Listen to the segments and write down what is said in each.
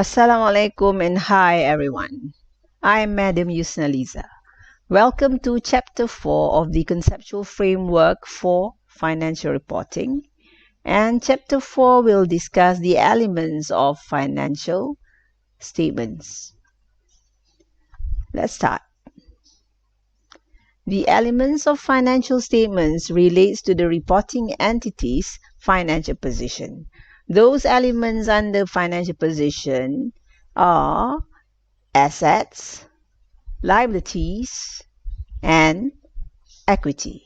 Assalamualaikum and hi everyone. I'm Madam Yusnaliza. Welcome to Chapter 4 of the Conceptual Framework for Financial Reporting. And Chapter 4 will discuss the elements of financial statements. Let's start. The elements of financial statements relates to the reporting entity's financial position. Those elements under financial position are assets, liabilities, and equity.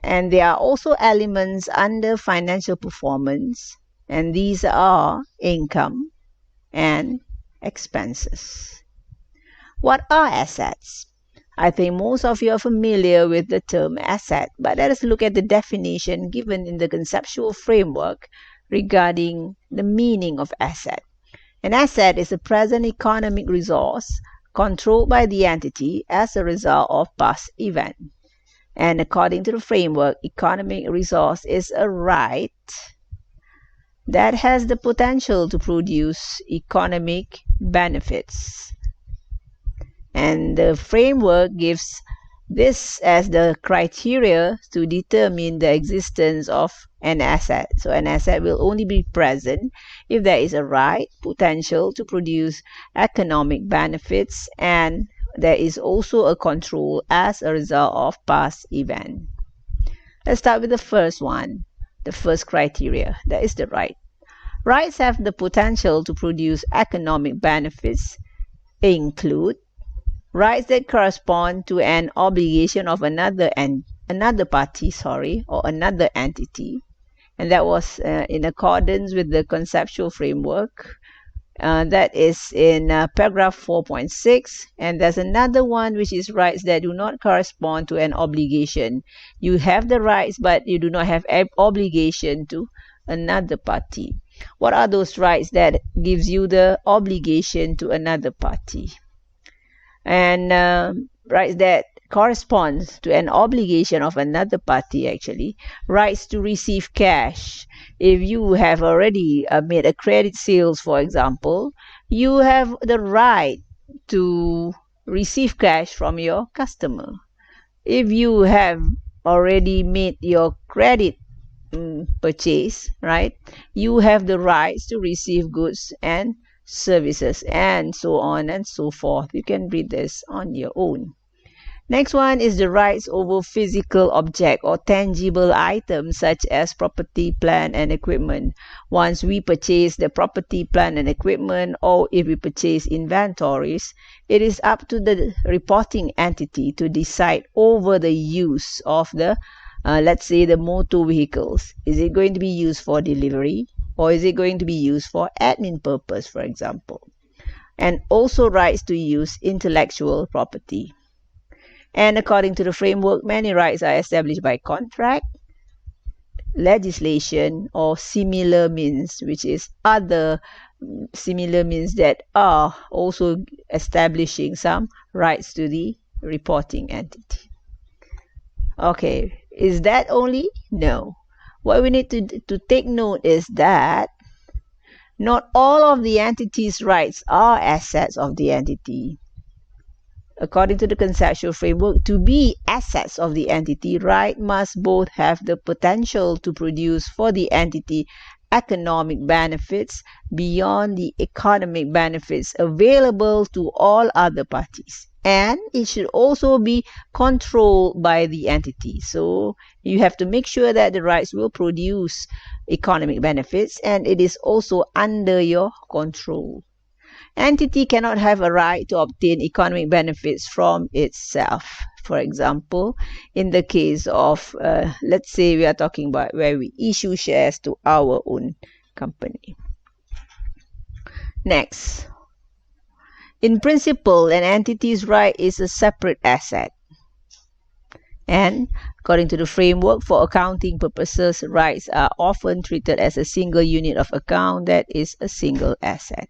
And there are also elements under financial performance, and these are income and expenses. What are assets? I think most of you are familiar with the term asset, but let us look at the definition given in the conceptual framework regarding the meaning of asset. An asset is a present economic resource controlled by the entity as a result of past event. And according to the framework, economic resource is a right that has the potential to produce economic benefits. And the framework gives this as the criteria to determine the existence of an asset. So an asset will only be present if there is a right potential to produce economic benefits and there is also a control as a result of past event. Let's start with the first one, the first criteria, that is the right. Rights have the potential to produce economic benefits include rights that correspond to an obligation of another party, or another entity, and that was in accordance with the conceptual framework. That is in paragraph 4.6, and there's another one which is rights that do not correspond to an obligation. You have the rights, but you do not have an obligation to another party. What are those rights that gives you the obligation to another party? And rights that corresponds to an obligation of another party, actually, rights to receive cash. If you have already made a credit sales, for example, you have the right to receive cash from your customer. If you have already made your credit purchase, right, you have the rights to receive goods and services, and so on and so forth. You can read this on your own. Next one is the rights over physical object or tangible items such as property, plant, and equipment. Once we purchase the property, plant, and equipment, or if we purchase inventories, it is up to the reporting entity to decide over the use of the, let's say, the motor vehicles. Is it going to be used for delivery? Or is it going to be used for admin purpose, for example? And also rights to use intellectual property. And according to the framework, many rights are established by contract, legislation, or similar means, which is other similar means that are also establishing some rights to the reporting entity. Okay, is that only? No. What we need to take note is that not all of the entity's rights are assets of the entity. According to the conceptual framework, to be assets of the entity, right must both have the potential to produce for the entity economic benefits beyond the economic benefits available to all other parties. And it should also be controlled by the entity. So you have to make sure that the rights will produce economic benefits and it is also under your control. Entity cannot have a right to obtain economic benefits from itself. For example, in the case of, let's say we are talking about where we issue shares to our own company. Next. In principle, an entity's right is a separate asset. And according to the framework, for accounting purposes, rights are often treated as a single unit of account that is a single asset.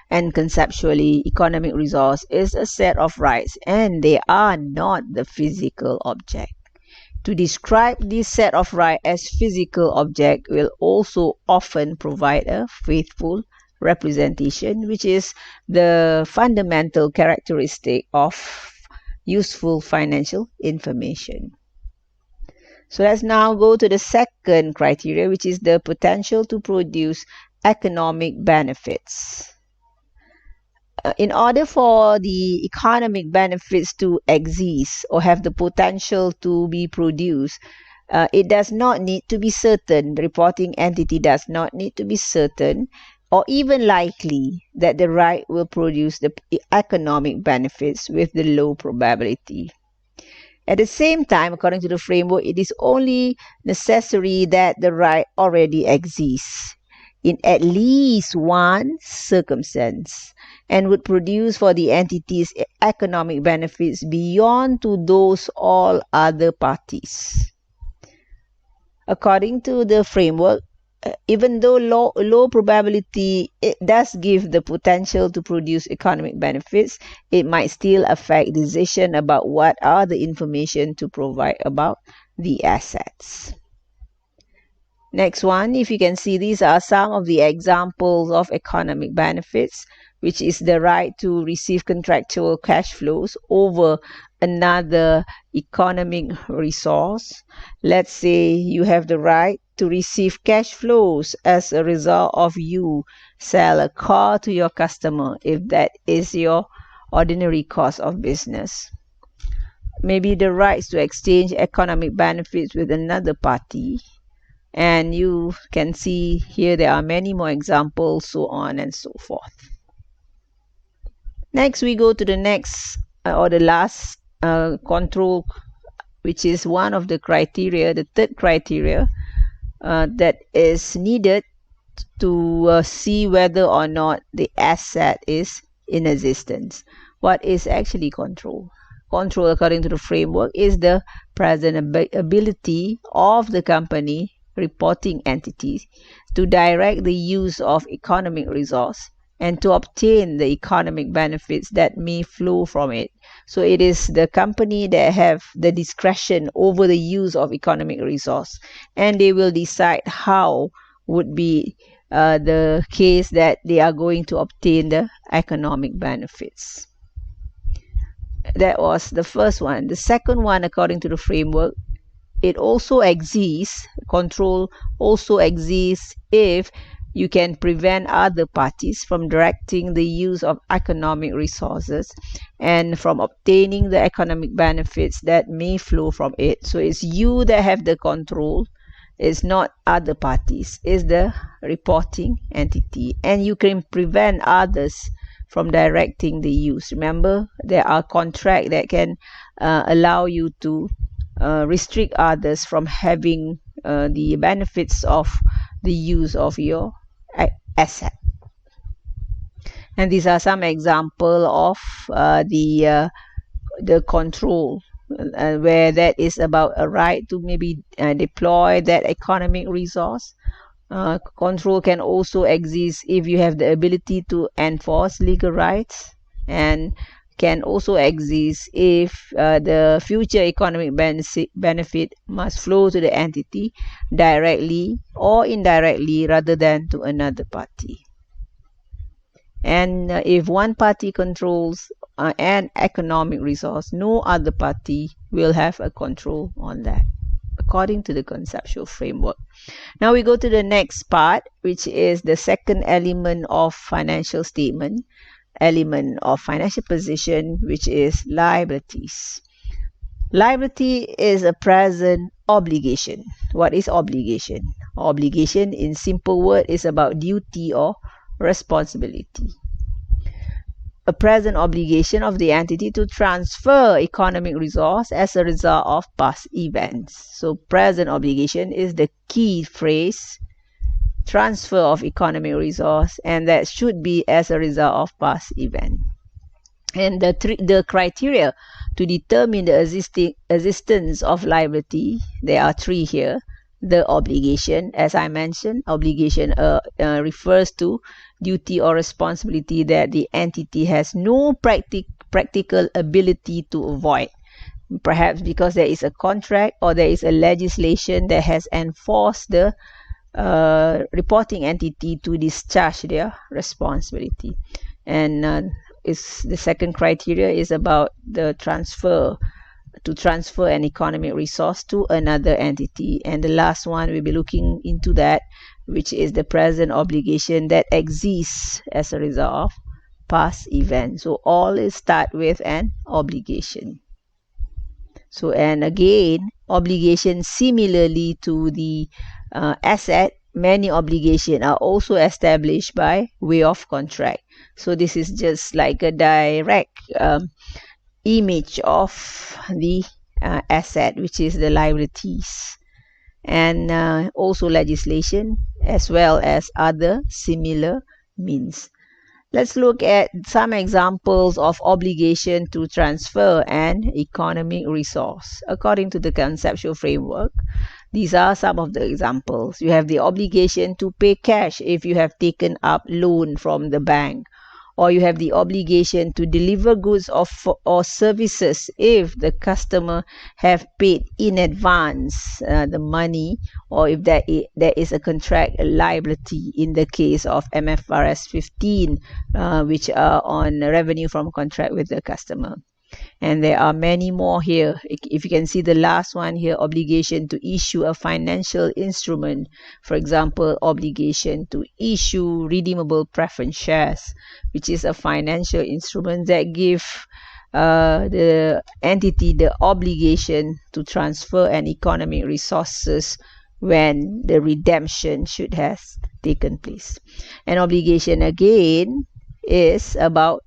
And conceptually, economic resource is a set of rights and they are not the physical object. To describe this set of rights as physical object will also often provide a faithful representation, which is the fundamental characteristic of useful financial information. So let's now go to the second criteria, which is the potential to produce economic benefits. In order for the economic benefits to exist or have the potential to be produced, it does not need to be certain, the reporting entity does not need to be certain or even likely that the right will produce the economic benefits with the low probability. At the same time, according to the framework, it is only necessary that the right already exists in at least one circumstance and would produce for the entities economic benefits beyond to those all other parties. According to the framework, even though low probability, it does give the potential to produce economic benefits, it might still affect decision about what are the information to provide about the assets. Next one, if you can see, these are some of the examples of economic benefits, which is the right to receive contractual cash flows over another economic resource. Let's say you have the right to receive cash flows as a result of you sell a car to your customer if that is your ordinary course of business. Maybe the rights to exchange economic benefits with another party. And you can see here there are many more examples, so on and so forth. Next, we go to the next or the last control, which is one of the criteria, the third criteria that is needed to see whether or not the asset is in existence. What is actually control? Control, according to the framework, is the present ability of the company reporting entities to direct the use of economic resource and to obtain the economic benefits that may flow from it. So it is the company that have the discretion over the use of economic resource, and they will decide how would be the case that they are going to obtain the economic benefits. That was the first one. The second one, according to the framework, it also exists, control also exists if you can prevent other parties from directing the use of economic resources and from obtaining the economic benefits that may flow from it. So it's you that have the control, it's not other parties, it's the reporting entity, and you can prevent others from directing the use. Remember, there are contracts that can allow you to restrict others from having the benefits of the use of your asset. And these are some example of the control where that is about a right to maybe deploy that economic resource. Control can also exist if you have the ability to enforce legal rights, and can also exist if the future economic benefit must flow to the entity directly or indirectly rather than to another party. And if one party controls an economic resource, no other party will have a control on that, according to the conceptual framework. Now we go to the next part, which is the second element of financial statement, element of financial position, which is liabilities. Liability is a present obligation. What is obligation? Obligation, in simple word, is about duty or responsibility. A present obligation of the entity to transfer economic resource as a result of past events. So present obligation is the key phrase, transfer of economic resource, and that should be as a result of past event. And the criteria to determine the existence of liability, there are three here. The obligation, as I mentioned, obligation refers to duty or responsibility that the entity has no practical ability to avoid. Perhaps because there is a contract or there is a legislation that has enforced the reporting entity to discharge their responsibility. And the second criteria is about the transfer an economic resource to another entity. And the last one, we'll be looking into that, which is the present obligation that exists as a result of past events. So all is start with an obligation. So, and again, obligation similarly to the asset, many obligations are also established by way of contract. So this is just like a direct image of the asset, which is the liabilities, and also legislation as well as other similar means. Let's look at some examples of obligation to transfer an economic resource. According to the conceptual framework, these are some of the examples. You have the obligation to pay cash if you have taken up loan from the bank, or you have the obligation to deliver goods or services if the customer have paid in advance the money, or if there is a contract liability in the case of FAR210, which are on revenue from contract with the customer. And there are many more here. If you can see the last one here, obligation to issue a financial instrument. For example, obligation to issue redeemable preference shares, which is a financial instrument that give the entity the obligation to transfer an economic resources when the redemption should have taken place. An obligation again is about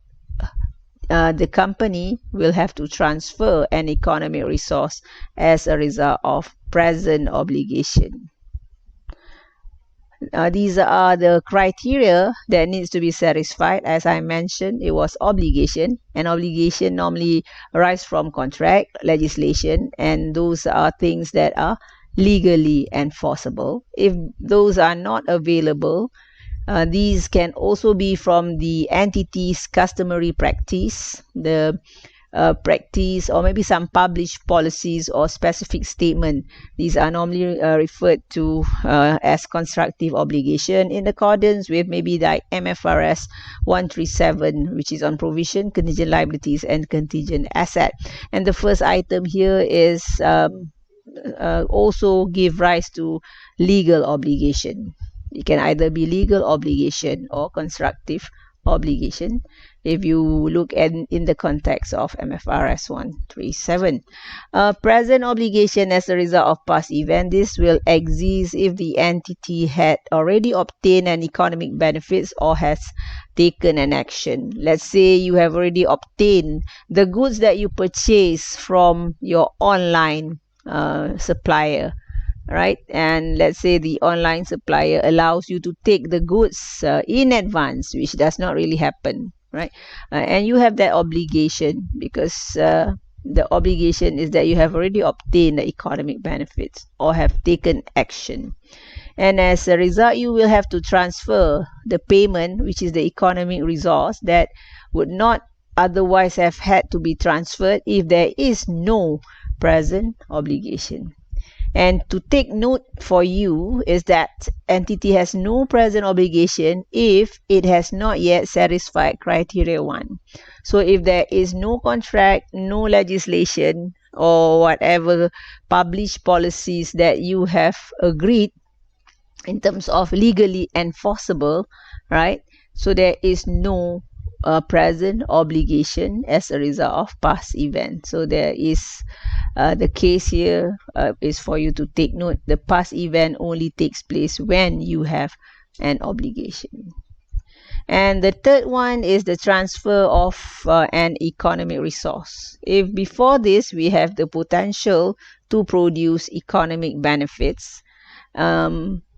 the company will have to transfer an economic resource as a result of present obligation. These are the criteria that needs to be satisfied. As I mentioned, it was obligation, and obligation normally arise from contract, legislation, and those are things that are legally enforceable. If those are not available, these can also be from the entity's customary practice, the practice, or maybe some published policies or specific statement. These are normally referred to as constructive obligation in accordance with maybe like FAR137, which is on provision, contingent liabilities, and contingent asset. And the first item here is also give rise to legal obligation. It can either be legal obligation or constructive obligation if you look at in the context of FAR137. Present obligation as a result of past event. This will exist if the entity had already obtained an economic benefits or has taken an action. Let's say you have already obtained the goods that you purchase from your online supplier, right? And let's say the online supplier allows you to take the goods in advance, which does not really happen, right? And you have that obligation because the obligation is that you have already obtained the economic benefits or have taken action. And as a result, you will have to transfer the payment, which is the economic resource that would not otherwise have had to be transferred if there is no present obligation. And to take note for you is that entity has no present obligation if it has not yet satisfied criteria 1. So if there is no contract, no legislation, or whatever published policies that you have agreed in terms of legally enforceable, right? So there is no present obligation as a result of past event. So there is the case here is for you to take note. The past event only takes place when you have an obligation. And the third one is the transfer of an economic resource. If before this we have the potential to produce economic benefits,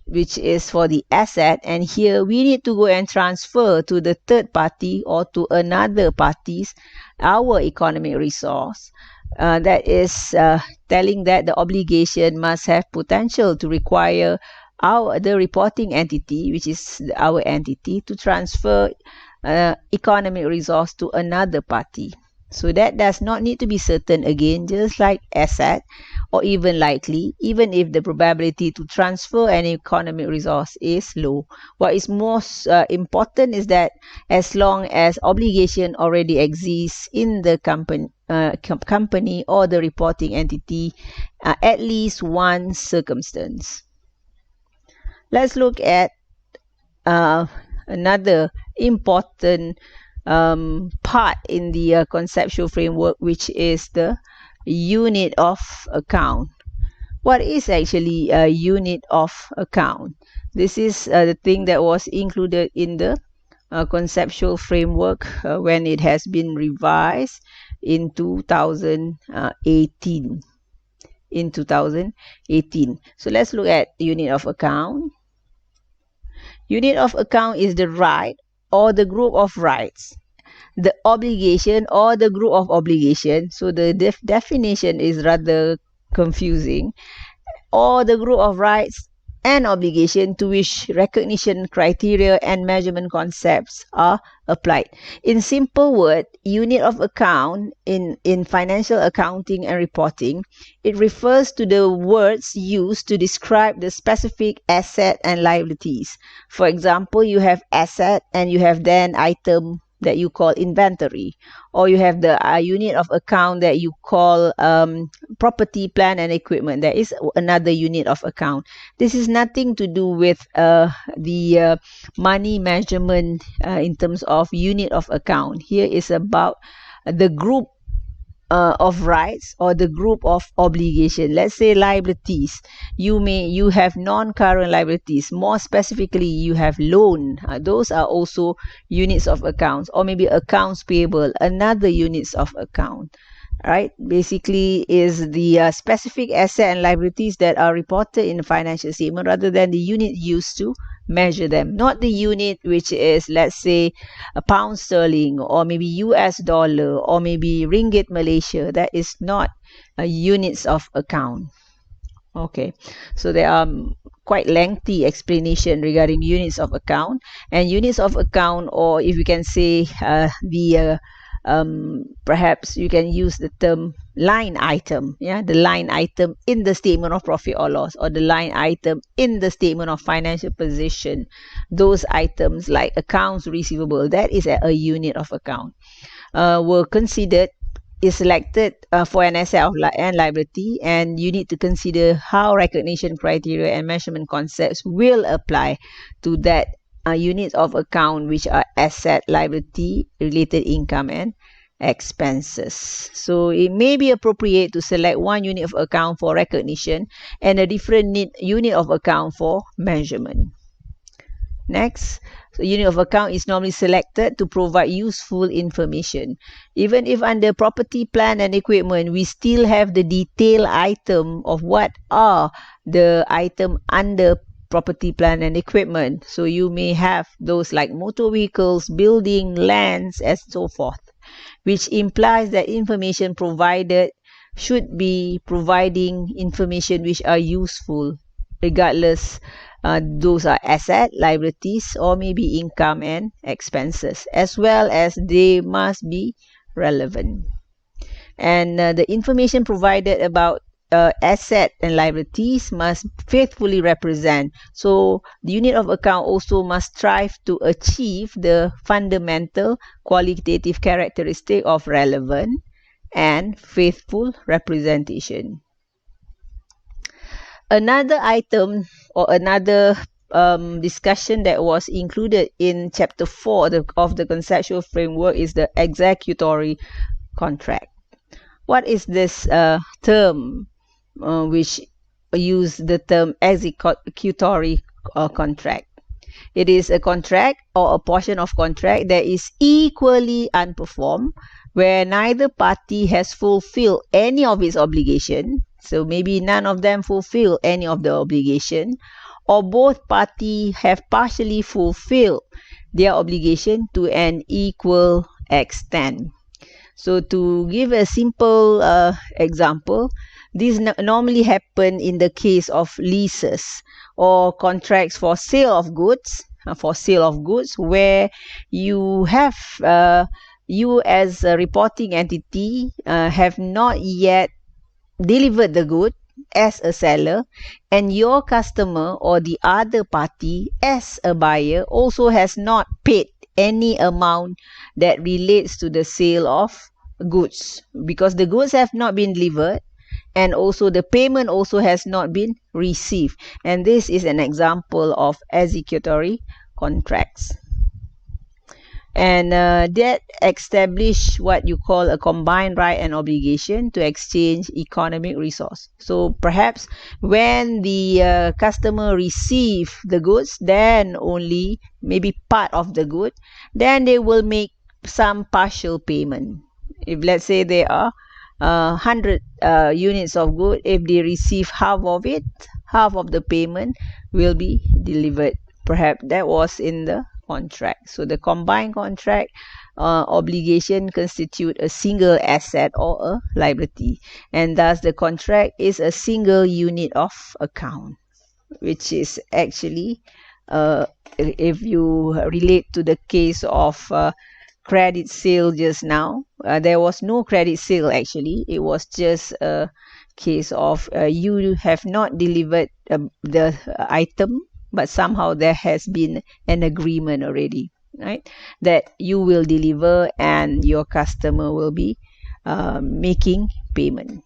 which is for the asset, and here we need to go and transfer to the third party or to another parties our economic resource. That is telling that the obligation must have potential to require the reporting entity, which is our entity, to transfer economic resource to another party. So that does not need to be certain again, just like asset or even likely, even if the probability to transfer an economic resource is low. What is most important is that as long as obligation already exists in the company or the reporting entity, at least one circumstance. Let's look at another important part in the conceptual framework, which is the unit of account. What is actually a unit of account? This is the thing that was included in the conceptual framework when it has been revised in 2018. So let's look at unit of account. Unit of account is the right or the group of rights, the obligation or the group of obligation. So the definition is rather confusing. Or the group of rights and obligation to which recognition criteria and measurement concepts are applied. In simple word, unit of account in financial accounting and reporting, it refers to the words used to describe the specific asset and liabilities. For example, you have asset and you have then item that you call inventory, or you have the unit of account that you call property, plant and equipment. There is another unit of account. This is nothing to do with the money measurement in terms of unit of account. Here is about the group of rights or the group of obligation. Let's say liabilities. You have non-current liabilities. More specifically, you have loan. Those are also units of accounts, or maybe accounts payable, another units of account. Right? Basically is the specific asset and liabilities that are reported in the financial statement rather than the unit used to measure them. Not the unit which is, let's say, a pound sterling or maybe US dollar or maybe ringgit Malaysia. That is not units of account. Okay, so there are quite lengthy explanation regarding units of account, and units of account, or if you can say perhaps you can use the term line item, the line item in the statement of profit or loss, or the line item in the statement of financial position. Those items like accounts receivable, that is a unit of account, were considered, is selected for an asset and liability, and you need to consider how recognition criteria and measurement concepts will apply to that units of account, which are asset, liability, related income and expenses. So it may be appropriate to select one unit of account for recognition and a different unit of account for measurement. Next, so unit of account is normally selected to provide useful information. Even if under property, plant and equipment, we still have the detailed item of what are the item under property, plant and equipment. So you may have those like motor vehicles, building, lands, and so forth, which implies that information provided should be providing information which are useful, regardless those are asset, liabilities, or maybe income and expenses, as well as they must be relevant. And the information provided about asset and liabilities must faithfully represent. So the unit of account also must strive to achieve the fundamental qualitative characteristic of relevant and faithful representation. Another item or another discussion that was included in chapter 4 of the conceptual framework is the executory contract. What is this term which use the term executory contract? It is a contract or a portion of contract that is equally unperformed, where neither party has fulfilled any of its obligation. So maybe none of them fulfill any of the obligation, or both parties have partially fulfilled their obligation to an equal extent. So to give a simple example, this normally happen in the case of leases or contracts for sale of goods, where you have you as a reporting entity have not yet delivered the good as a seller, and your customer or the other party as a buyer also has not paid any amount that relates to the sale of goods, because the goods have not been delivered and also the payment also has not been received. And this is an example of executory contracts. And that establish what you call a combined right and obligation to exchange economic resource. So perhaps when the customer receive the goods, then only maybe part of the good, then they will make some partial payment. If let's say there are 100 units of good, if they receive half of it, half of the payment will be delivered. Perhaps that was in the contract. So the combined contract obligation constitute a single asset or a liability, and thus the contract is a single unit of account, which is actually if you relate to the case of credit sale just now, there was no credit sale actually. It was just a case of you have not delivered the item, but somehow there has been an agreement already, right, that you will deliver and your customer will be making payment.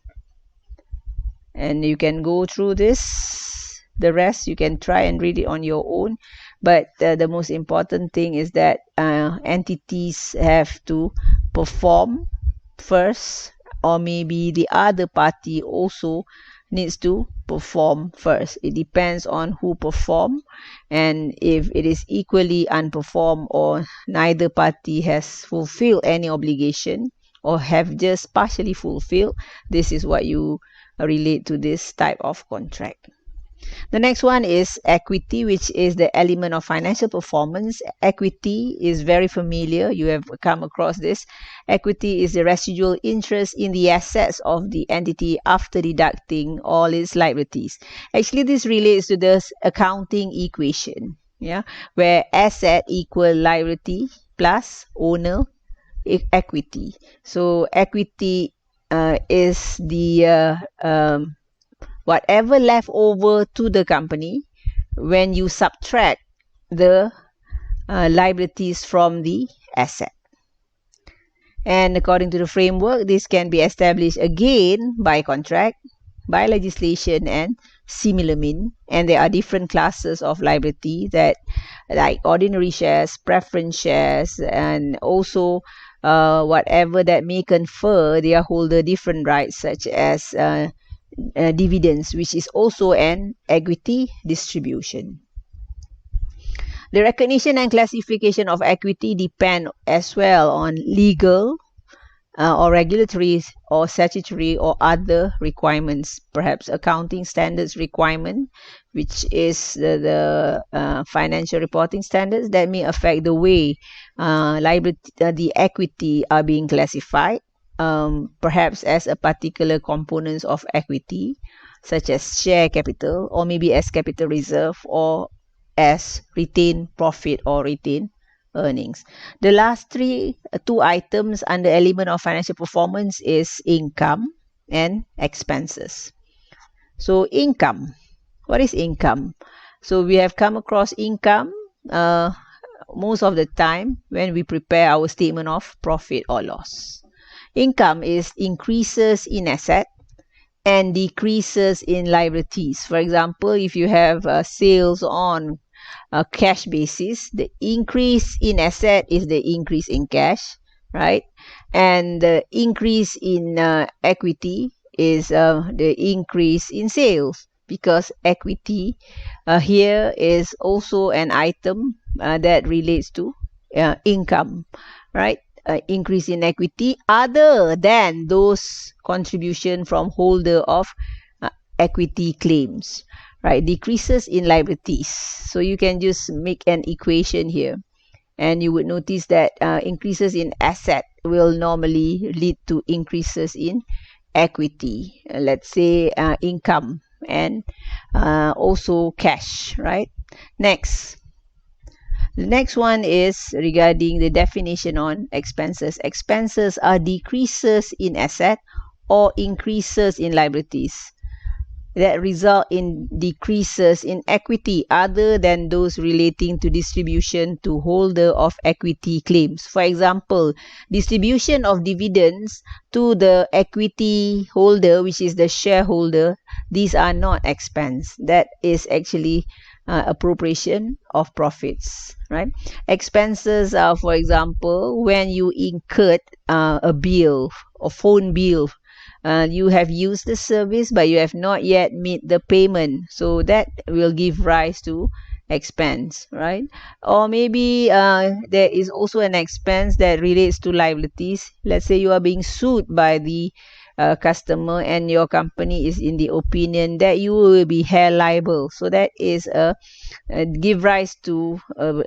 And you can go through this, the rest you can try and read it on your own, but the most important thing is that entities have to perform first, or maybe the other party also needs to perform first. It depends on who perform, and if it is equally unperformed or neither party has fulfilled any obligation or have just partially fulfilled, this is what you relate to this type of contract. The next one is equity, which is the element of financial performance. Equity is very familiar. You have come across this. Equity is the residual interest in the assets of the entity after deducting all its liabilities. Actually, this relates to the accounting equation, yeah, where asset equal liability plus owner equity. So equity is the whatever left over to the company when you subtract the liabilities from the asset. And according to the framework, this can be established again by contract, by legislation, and similar mean. And there are different classes of liability, that like ordinary shares, preference shares, and also whatever that may confer their holder different rights, such as dividends, which is also an equity distribution. The recognition and classification of equity depend as well on legal or regulatory or statutory or other requirements, perhaps accounting standards requirement, which is the financial reporting standards that may affect the way liability, the equity are being classified, perhaps as a particular components of equity, such as share capital, or maybe as capital reserve, or as retained profit or retained earnings. The last two items under element of financial performance is income and expenses. So income, what is income? So we have come across income most of the time when we prepare our statement of profit or loss. Income is increases in asset and decreases in liabilities. For example, if you have sales on a cash basis, the increase in asset is the increase in cash, right? And the increase in equity is the increase in sales, because equity here is also an item that relates to income, right? Increase in equity other than those contribution from holder of equity claims, right? Decreases in liabilities. So you can just make an equation here, and you would notice that increases in asset will normally lead to increases in equity. Let's say income and also cash, right? Next, The next one is regarding the definition on expenses. Expenses are decreases in asset or increases in liabilities that result in decreases in equity other than those relating to distribution to holder of equity claims. For example, distribution of dividends to the equity holder, which is the shareholder, these are not expense. That is actually appropriation of profits, right? Expenses are, for example, when you incurred a bill, a phone bill, you have used the service but you have not yet made the payment, so that will give rise to expense, right? Or maybe there is also an expense that relates to liabilities. Let's say you are being sued by the customer and your company is in the opinion that you will be held liable, so that is give rise to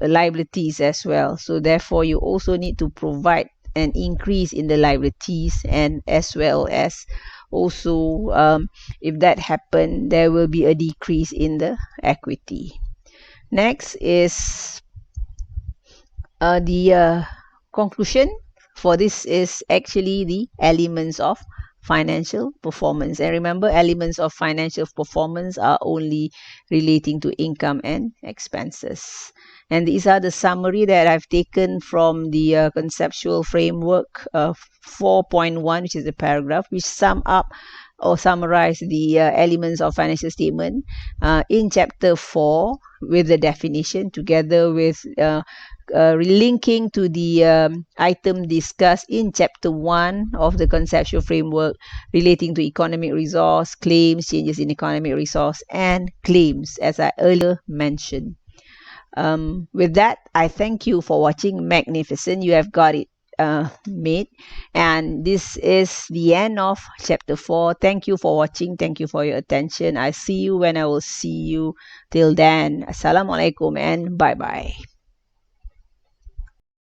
liabilities as well. So therefore you also need to provide an increase in the liabilities, and as well as also if that happen, there will be a decrease in the equity. Next is the conclusion for this is actually the elements of financial performance. And remember, elements of financial performance are only relating to income and expenses. And these are the summary that I've taken from the conceptual framework 4.1, which is the paragraph, which sum up or summarize the elements of financial statement in chapter 4 with the definition together with linking to the item discussed in chapter 1 of the conceptual framework relating to economic resource, claims, changes in economic resource, and claims, as I earlier mentioned. With that, I thank you for watching. Magnificent, you have got it made. And this is the end of chapter 4. Thank you for watching. Thank you for your attention. I see you when I will see you. Till then, Assalamualaikum and bye-bye.